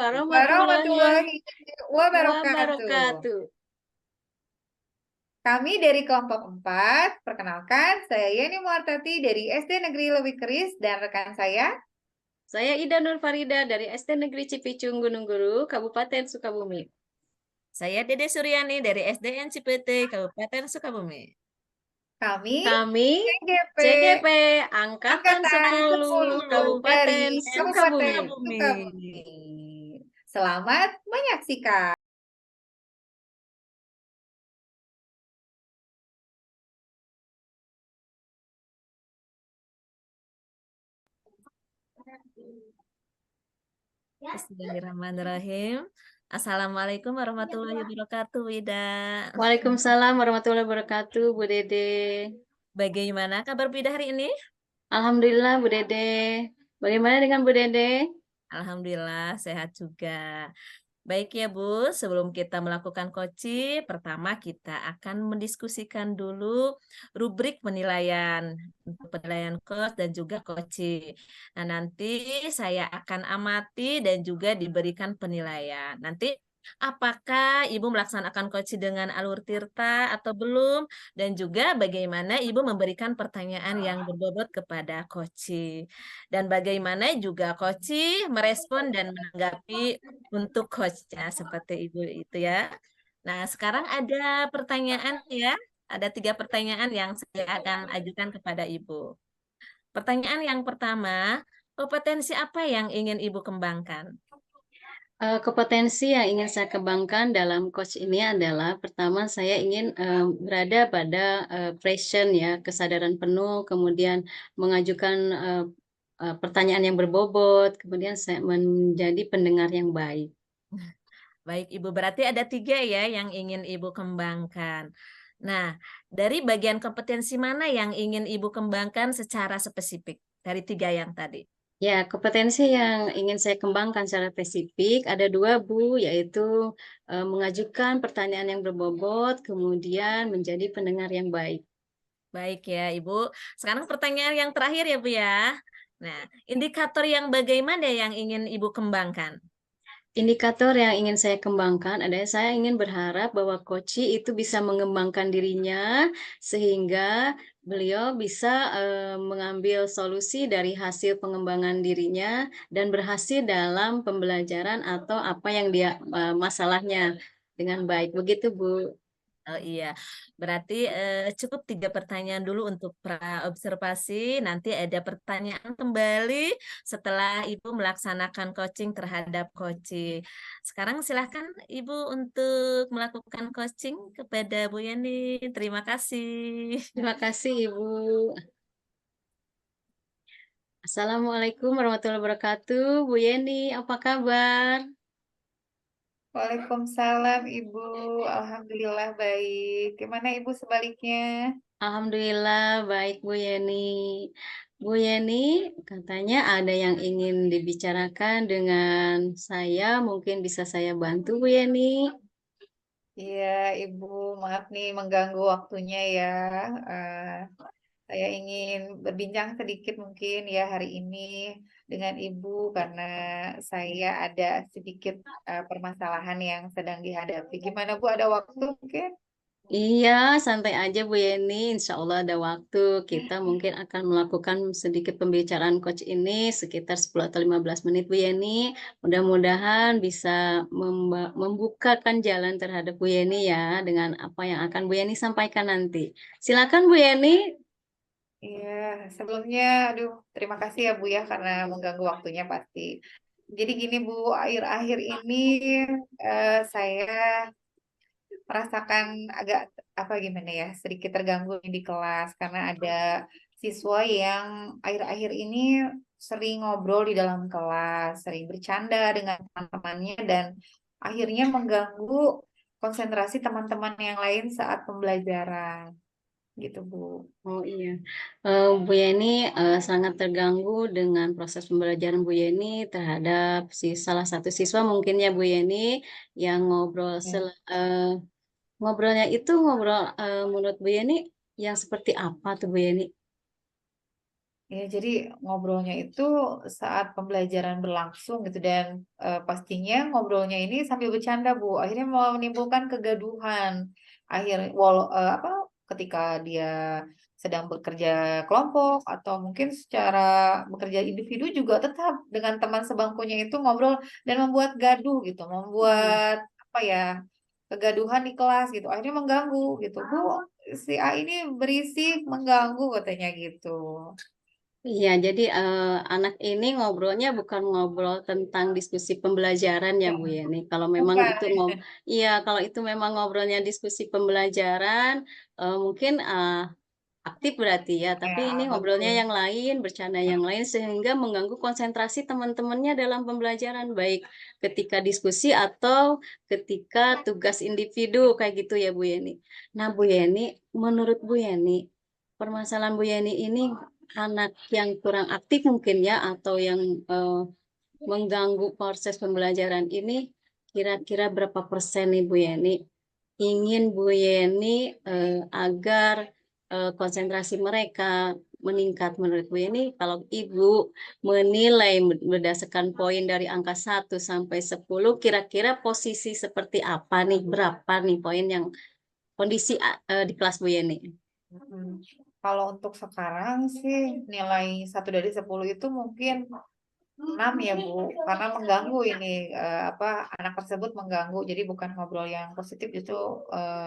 warahmatullahi warahmatullahi wabarakatuh. wabarakatuh. Kami dari kelompok 4, perkenalkan saya Yeni Muartati dari SD Negeri Lebih Keris dan rekan saya. Saya Ida Nur Farida dari SD Negeri Cipicung Gunung Guru, Kabupaten Sukabumi. Saya Dede Suryani dari SDN Cipete, Kabupaten Sukabumi. Kami Kami CGP CGP Angkatan Angkatan 10 10 Kabupaten dari Sukabumi. Kabupaten Sukabumi. Selamat menyaksikan. Bismillahirrahmanirrahim. Assalamualaikum warahmatullahi wabarakatuh, Wida. Waalaikumsalam warahmatullahi wabarakatuh, Bu Dede. Bagaimana kabar Wida hari ini? Alhamdulillah, Bu Dede. Bagaimana dengan Bu Dede? Alhamdulillah sehat juga. Baik ya Bu, sebelum kita melakukan koci, pertama kita akan mendiskusikan dulu rubrik penilaian untuk penilaian coach dan juga koci. Nah, nanti saya akan amati dan juga diberikan penilaian. Nanti apakah Ibu melaksanakan koci dengan alur tirta atau belum? Dan juga bagaimana Ibu memberikan pertanyaan yang berbobot kepada koci. Dan bagaimana juga koci merespon dan menanggapi untuk coachnya seperti Ibu itu ya. Nah, sekarang ada pertanyaan ya. Ada 3 pertanyaan yang saya akan ajukan kepada Ibu. Pertanyaan yang pertama, kompetensi apa yang ingin Ibu kembangkan? Kompetensi yang ingin saya kembangkan dalam coach ini adalah pertama saya ingin berada pada passion ya, kesadaran penuh, kemudian mengajukan pertanyaan yang berbobot, kemudian saya menjadi pendengar yang baik. Baik, Ibu. Berarti ada 3 ya yang ingin Ibu kembangkan. Nah, dari bagian kompetensi mana yang ingin Ibu kembangkan secara spesifik dari 3 yang tadi? Ya, kompetensi yang ingin saya kembangkan secara spesifik ada 2, Bu, yaitu mengajukan pertanyaan yang berbobot, kemudian menjadi pendengar yang baik. Baik ya, Ibu. Sekarang pertanyaan yang terakhir ya, Bu ya. Nah, indikator yang bagaimana yang ingin Ibu kembangkan? Indikator yang ingin saya kembangkan adalah saya ingin berharap bahwa coach itu bisa mengembangkan dirinya sehingga beliau bisa mengambil solusi dari hasil pengembangan dirinya dan berhasil dalam pembelajaran atau apa yang dia masalahnya dengan baik. Begitu, Bu. Oh iya, berarti cukup 3 pertanyaan dulu untuk pra-observasi. Nanti ada pertanyaan kembali setelah Ibu melaksanakan coaching terhadap coaching. Sekarang silahkan Ibu untuk melakukan coaching kepada Bu Yani. Terima kasih. Terima kasih, Ibu. Assalamualaikum warahmatullahi wabarakatuh. Bu Yeni, apa kabar? Waalaikumsalam Ibu. Alhamdulillah baik. Gimana Ibu sebaliknya? Alhamdulillah baik Bu Yeni. Bu Yeni, katanya ada yang ingin dibicarakan dengan saya, mungkin bisa saya bantu Bu Yeni. Iya, Ibu, maaf nih mengganggu waktunya ya. Eh, saya ingin berbincang sedikit mungkin ya hari ini dengan Ibu karena saya ada sedikit permasalahan yang sedang dihadapi. Gimana Bu, ada waktu mungkin? Iya, santai aja Bu Yeni. Insya Allah ada waktu. Kita mungkin akan melakukan sedikit pembicaraan coach ini sekitar 10 atau 15 menit Bu Yeni. Mudah-mudahan bisa membukakan jalan terhadap Bu Yeni ya dengan apa yang akan Bu Yeni sampaikan nanti. Silakan Bu Yeni. Iya, sebelumnya, aduh, terima kasih ya Bu ya karena mengganggu waktunya pasti. Jadi gini Bu, akhir-akhir ini saya merasakan agak apa gimana ya, sedikit terganggu di kelas karena ada siswa yang akhir-akhir ini sering ngobrol di dalam kelas, sering bercanda dengan teman-temannya dan akhirnya mengganggu konsentrasi teman-teman yang lain saat pembelajaran. Gitu Bu. Oh iya, Bu Yeni sangat terganggu dengan proses pembelajaran Bu Yeni terhadap salah satu siswa mungkin ya Bu Yeni yang Ya. ngobrolnya itu ngobrol menurut Bu Yeni yang seperti apa tuh Bu Yeni? Ya, jadi ngobrolnya itu saat pembelajaran berlangsung gitu dan pastinya ngobrolnya ini sambil bercanda Bu. Akhirnya mau menimbulkan kegaduhan. Apa ketika dia sedang bekerja kelompok atau mungkin secara bekerja individu juga tetap dengan teman sebangkunya itu ngobrol dan membuat gaduh gitu, Iya. membuat apa ya kegaduhan di kelas gitu. Akhirnya mengganggu gitu. Bu, si A ini berisik mengganggu katanya gitu. Iya, jadi anak ini ngobrolnya bukan ngobrol tentang diskusi pembelajaran ya Bu Yeni. Kalau memang Bukan. itu iya, kalau itu memang ngobrolnya diskusi pembelajaran, mungkin aktif berarti ya, tapi ini Ya, ngobrolnya bagus. yang lain, bercanda yang lain, sehingga mengganggu konsentrasi teman-temannya dalam pembelajaran, baik ketika diskusi atau ketika tugas individu, kayak gitu ya Bu Yeni. Nah Bu Yeni, menurut Bu Yeni, permasalahan Bu Yeni ini anak yang kurang aktif mungkin ya, atau yang mengganggu proses pembelajaran ini, kira-kira berapa persen nih Bu Yeni? Ingin Bu Yeni agar konsentrasi mereka meningkat. Menurut Bu Yeni, kalau Ibu menilai berdasarkan poin dari angka 1 sampai 10, kira-kira posisi seperti apa nih? Berapa nih poin yang kondisi di kelas Bu Yeni? Kalau untuk sekarang sih nilai 1 dari 10 itu mungkin 6 ya Bu, karena mengganggu ini apa anak tersebut mengganggu. Jadi bukan ngobrol yang positif justru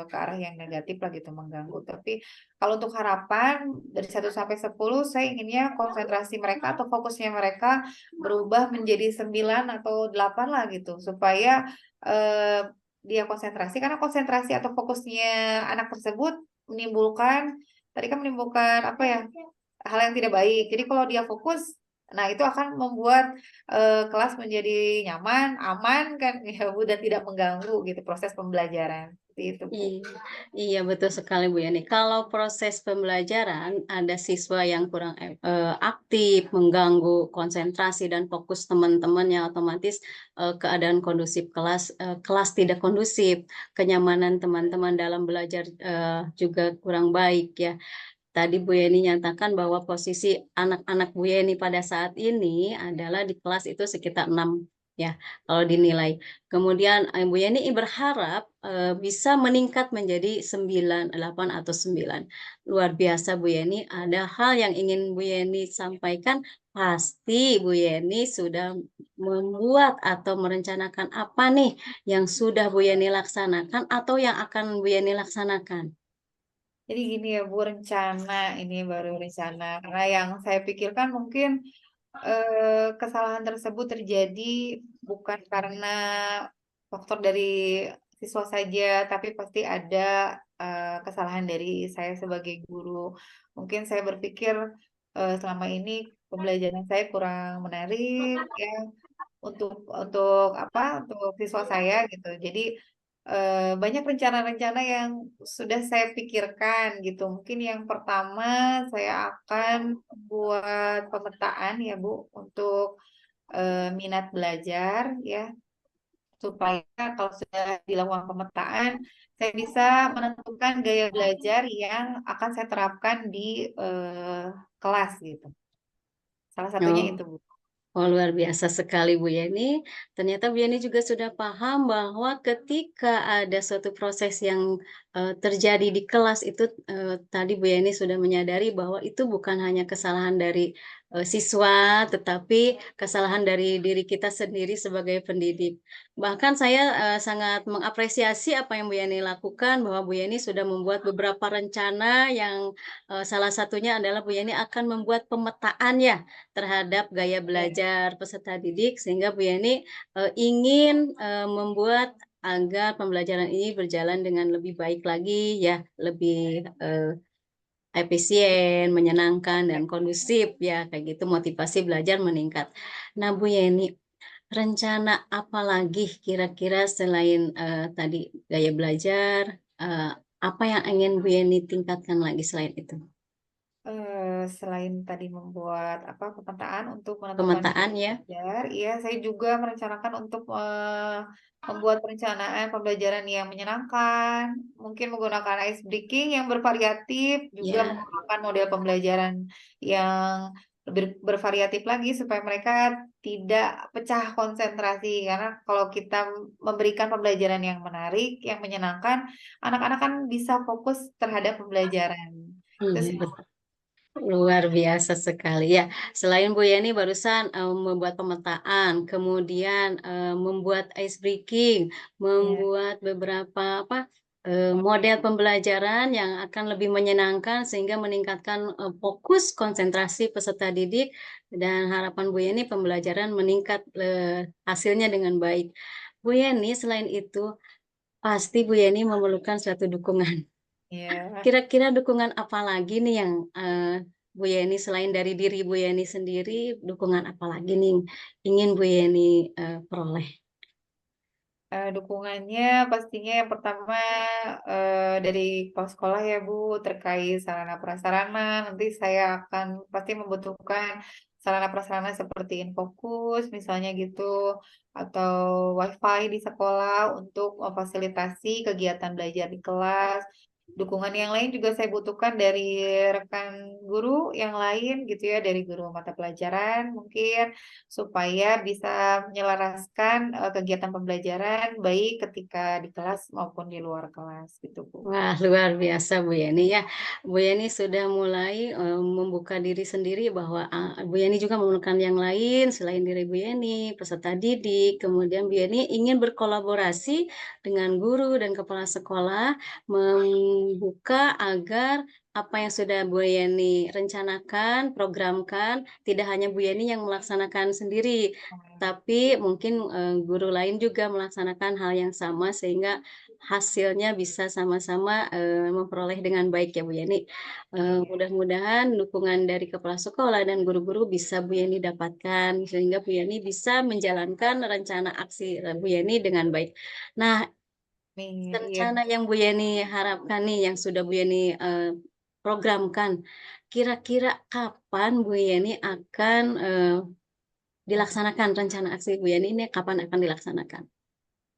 ke arah yang negatif lah gitu mengganggu. Tapi kalau untuk harapan dari 1 sampai 10 saya inginnya konsentrasi mereka atau fokusnya mereka berubah menjadi 9 atau 8 lah gitu supaya eh, dia konsentrasi karena konsentrasi atau fokusnya anak tersebut menimbulkan tadi kan menimbulkan apa ya hal yang tidak baik. Jadi kalau dia fokus, nah itu akan membuat kelas menjadi nyaman, aman kan ya Bu dan tidak mengganggu gitu proses pembelajaran. Seperti itu Bu. Iya, iya betul sekali Bu Yani. Kalau proses pembelajaran ada siswa yang kurang aktif, mengganggu konsentrasi dan fokus teman-temannya, otomatis keadaan kondusif kelas tidak kondusif, kenyamanan teman-teman dalam belajar juga kurang baik ya. Tadi Bu Yeni nyatakan bahwa posisi anak-anak Bu Yeni pada saat ini adalah di kelas itu sekitar 6 ya, kalau dinilai. Kemudian Bu Yeni berharap bisa meningkat menjadi 9, 8 atau 9. Luar biasa Bu Yeni, ada hal yang ingin Bu Yeni sampaikan, pasti Bu Yeni sudah membuat atau merencanakan apa nih yang sudah Bu Yeni laksanakan atau yang akan Bu Yeni laksanakan? Jadi gini ya Bu, rencana ini baru rencana karena yang saya pikirkan mungkin kesalahan tersebut terjadi bukan karena faktor dari siswa saja, tapi pasti ada kesalahan dari saya sebagai guru. Mungkin saya berpikir selama ini pembelajaran saya kurang menarik ya untuk apa untuk siswa saya gitu. Jadi banyak rencana-rencana yang sudah saya pikirkan gitu. Mungkin yang pertama saya akan buat pemetaan ya Bu untuk minat belajar ya supaya kalau sudah dilakukan pemetaan saya bisa menentukan gaya belajar yang akan saya terapkan di kelas gitu. Salah satunya Oh. itu Bu. Oh, luar biasa sekali Bu Yeni. Ternyata Bu Yeni juga sudah paham bahwa ketika ada suatu proses yang terjadi di kelas itu, tadi Bu Yeni sudah menyadari bahwa itu bukan hanya kesalahan dari siswa, tetapi kesalahan dari diri kita sendiri sebagai pendidik. Bahkan saya sangat mengapresiasi apa yang Bu Yeni lakukan, bahwa Bu Yeni sudah membuat beberapa rencana yang salah satunya adalah Bu Yeni akan membuat pemetaan ya terhadap gaya Ya. belajar peserta didik, sehingga Bu Yani ingin membuat agar pembelajaran ini berjalan dengan lebih baik lagi ya, lebih efisien, menyenangkan dan kondusif ya, kayak gitu, motivasi belajar meningkat. Nah Bu Yeni, rencana apa lagi kira-kira selain tadi gaya belajar, apa yang ingin Bu Yeni tingkatkan lagi selain itu? Selain tadi membuat apa pemetaan untuk menentukan Pemetaan gaya ya? belajar, iya saya juga merencanakan untuk membuat perencanaan pembelajaran yang menyenangkan, mungkin menggunakan ice breaking yang bervariatif, juga Ya. menggunakan model pembelajaran yang lebih bervariatif lagi supaya mereka tidak pecah konsentrasi. Karena kalau kita memberikan pembelajaran yang menarik, yang menyenangkan, anak-anak kan bisa fokus terhadap pembelajaran. Itu Iya, sih. betul. Luar biasa sekali ya. Selain Bu Yani barusan membuat pemetaan, kemudian membuat ice breaking, Ya, membuat beberapa model. model pembelajaran yang akan lebih menyenangkan sehingga meningkatkan fokus konsentrasi peserta didik dan harapan Bu Yani pembelajaran meningkat hasilnya dengan baik. Bu Yani selain itu pasti Bu Yani memerlukan suatu dukungan. Ya. Kira-kira dukungan apa lagi nih yang, Bu Yeni selain dari diri Bu Yeni sendiri, dukungan apa lagi nih ingin Bu Yeni, peroleh? Dukungannya pastinya yang pertama dari kepala sekolah ya Bu, terkait sarana prasarana. Nanti saya akan pasti membutuhkan sarana prasarana seperti Infokus misalnya gitu, atau WiFi di sekolah untuk memfasilitasi kegiatan belajar di kelas. Dukungan yang lain juga saya butuhkan dari rekan guru yang lain gitu ya, dari guru mata pelajaran mungkin supaya bisa menyelaraskan kegiatan pembelajaran baik ketika di kelas maupun di luar kelas gitu, Bu. Wah, luar biasa Bu Yeni ya. Bu Yeni sudah mulai, membuka diri sendiri bahwa, Bu Yeni juga memerlukan yang lain selain diri Bu Yeni, peserta didik, kemudian Bu Yeni ingin berkolaborasi dengan guru dan kepala sekolah, membuka agar apa yang sudah Bu Yeni rencanakan, programkan, tidak hanya Bu Yeni yang melaksanakan sendiri, tapi mungkin, guru lain juga melaksanakan hal yang sama sehingga hasilnya bisa sama-sama, memperoleh dengan baik ya Bu Yeni. Iya, Mudah-mudahan dukungan dari kepala sekolah dan guru-guru bisa Bu Yeni dapatkan, sehingga Bu Yeni bisa menjalankan rencana aksi, Bu Yeni dengan baik. Nah, amin. Iya, rencana yang Bu Yeni harapkan nih, yang sudah Bu Yeni, programkan, kira-kira kapan Bu Yeni akan, dilaksanakan rencana aksi Bu Yeni ini kapan akan dilaksanakan?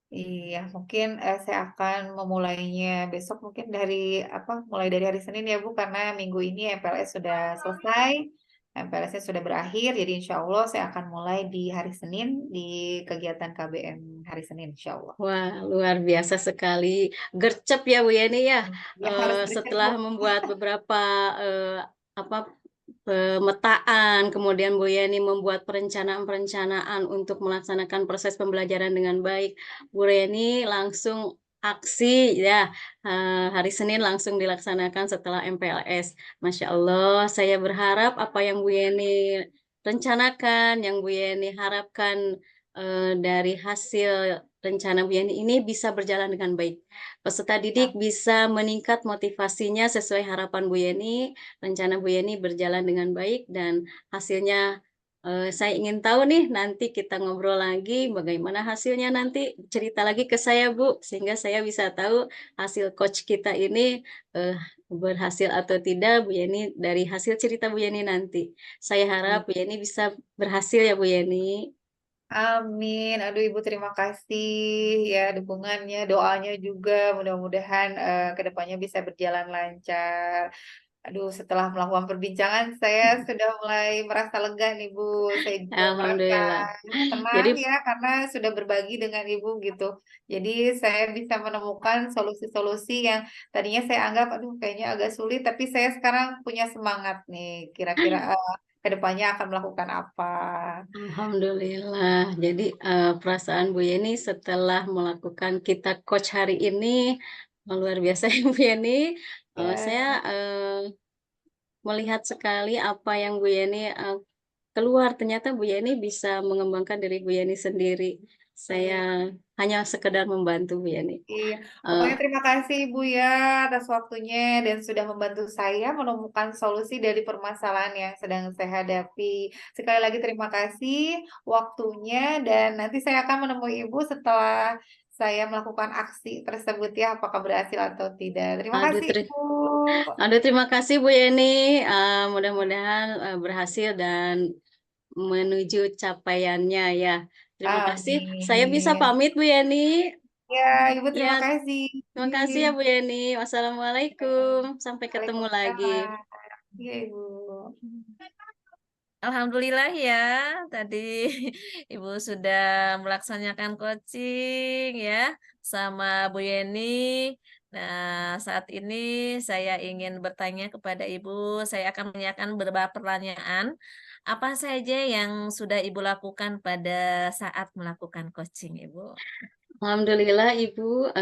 iya, mungkin saya akan memulainya besok mungkin dari apa? Mulai dari hari Senin ya Bu, karena minggu ini MPLS sudah selesai, MPLS-nya sudah berakhir, jadi insya Allah saya akan mulai di hari Senin di kegiatan KBM hari Senin insya Allah. Wah, luar biasa sekali. Gercep ya Bu Yeni ya, Ya harus gercep Bu. setelah membuat beberapa, eee, apa, pemetaan, kemudian Bu Yeni membuat perencanaan-perencanaan untuk melaksanakan proses pembelajaran dengan baik. Bu Yeni langsung aksi ya, hari Senin langsung dilaksanakan setelah MPLS. Masya Allah, saya berharap apa yang Bu Yeni rencanakan, yang Bu Yeni harapkan, dari hasil rencana Bu Yeni ini bisa berjalan dengan baik. Peserta didik bisa meningkat motivasinya sesuai harapan Bu Yeni, rencana Bu Yeni berjalan dengan baik dan hasilnya, saya ingin tahu nih nanti kita ngobrol lagi bagaimana hasilnya nanti, cerita lagi ke saya Bu, sehingga saya bisa tahu hasil coach kita ini, berhasil atau tidak Bu Yeni dari hasil cerita Bu Yeni nanti. Saya harap Bu Yeni bisa berhasil ya Bu Yeni. Amin. Aduh Ibu terima kasih ya dukungannya, doanya juga mudah-mudahan ke depannya bisa berjalan lancar. Aduh setelah melakukan perbincangan saya sudah mulai merasa lega nih Bu. Saya juga merasa Alhamdulillah. tenang Jadi ya karena sudah berbagi dengan Ibu gitu. Jadi saya bisa menemukan solusi-solusi yang tadinya saya anggap aduh kayaknya agak sulit tapi saya sekarang punya semangat nih kira-kira ke depannya akan melakukan apa. alhamdulillah. Jadi, perasaan Bu Yeni setelah melakukan kita coach hari ini, luar biasa ya Bu Yeni, saya, Ya. melihat sekali apa yang Bu Yeni, keluar, ternyata Bu Yeni bisa mengembangkan diri Bu Yeni sendiri. Iya. Saya hanya sekedar membantu Bu Yeni. Iya, Eee, pokoknya terima kasih Ibu ya atas waktunya dan sudah membantu saya menemukan solusi dari permasalahan yang sedang saya hadapi. Sekali lagi terima kasih waktunya dan nanti saya akan menemui Ibu setelah saya melakukan aksi tersebut ya, apakah berhasil atau tidak. Terima aduh kasih teri Ibu. aduh terima kasih Bu Yeni, mudah-mudahan, berhasil dan menuju capaiannya ya. Terima kasih, saya bisa Amin. pamit Bu Yani. Ya, Ibu terima Ya, kasih. terima kasih ya Bu Yani. Wassalamualaikum, sampai ketemu lagi. Waalaikumsalam. Iya, Ibu. Alhamdulillah ya, tadi Ibu sudah melaksanakan coaching ya sama Bu Yeni. Nah, saat ini saya ingin bertanya kepada Ibu, saya akan menanyakan beberapa pertanyaan. Apa saja yang sudah Ibu lakukan pada saat melakukan coaching, Ibu? Alhamdulillah Ibu,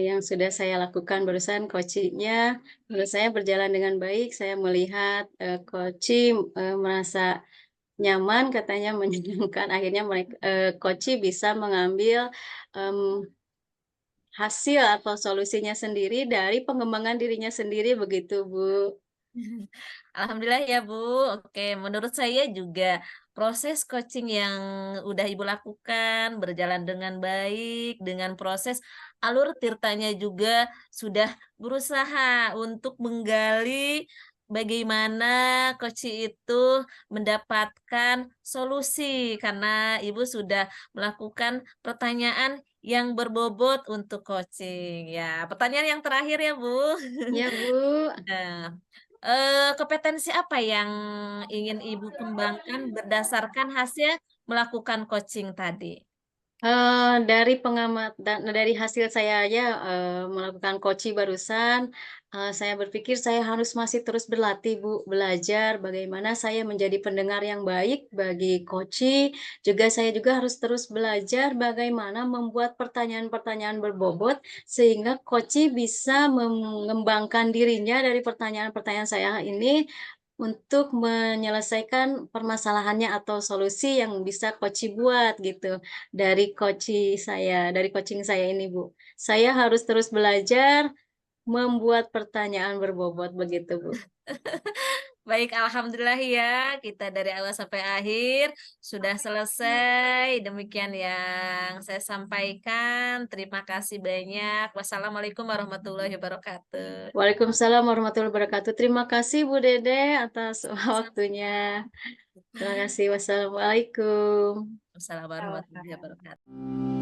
yang sudah saya lakukan barusan coaching-nya menurut saya berjalan dengan baik. Saya melihat, merasa nyaman, katanya menyenangkan, akhirnya coach bisa mengambil, mmm, hasil atau solusinya sendiri dari pengembangan dirinya sendiri begitu, Bu. Alhamdulillah ya Bu. Oke, menurut saya juga proses coaching yang udah Ibu lakukan berjalan dengan baik, dengan proses alur tirtanya juga sudah berusaha untuk menggali bagaimana coach itu mendapatkan solusi karena Ibu sudah melakukan pertanyaan yang berbobot untuk coaching. Ya, pertanyaan yang terakhir ya Bu. Ya, Bu. Nah, kompetensi apa yang ingin Ibu kembangkan berdasarkan hasil melakukan coaching tadi? Dari hasil saya aja, melakukan coaching barusan, saya berpikir saya harus masih terus berlatih, Bu, belajar bagaimana saya menjadi pendengar yang baik bagi coaching, juga saya juga harus terus belajar bagaimana membuat pertanyaan-pertanyaan berbobot, sehingga coaching bisa mengembangkan dirinya dari pertanyaan-pertanyaan saya ini untuk menyelesaikan permasalahannya atau solusi yang bisa coaching buat, gitu. Dari coaching saya ini, Bu. Saya harus terus belajar membuat pertanyaan berbobot begitu, Bu. Baik, alhamdulillah ya, kita dari awal sampai akhir sudah selesai. Demikian yang saya sampaikan. Terima kasih banyak. Wassalamualaikum warahmatullahi wabarakatuh. Waalaikumsalam warahmatullahi wabarakatuh. Terima kasih Bu Dede atas Sama-sama. waktunya. Terima kasih. Wassalamualaikum. Wassalamualaikum warahmatullahi Sama-sama. wabarakatuh.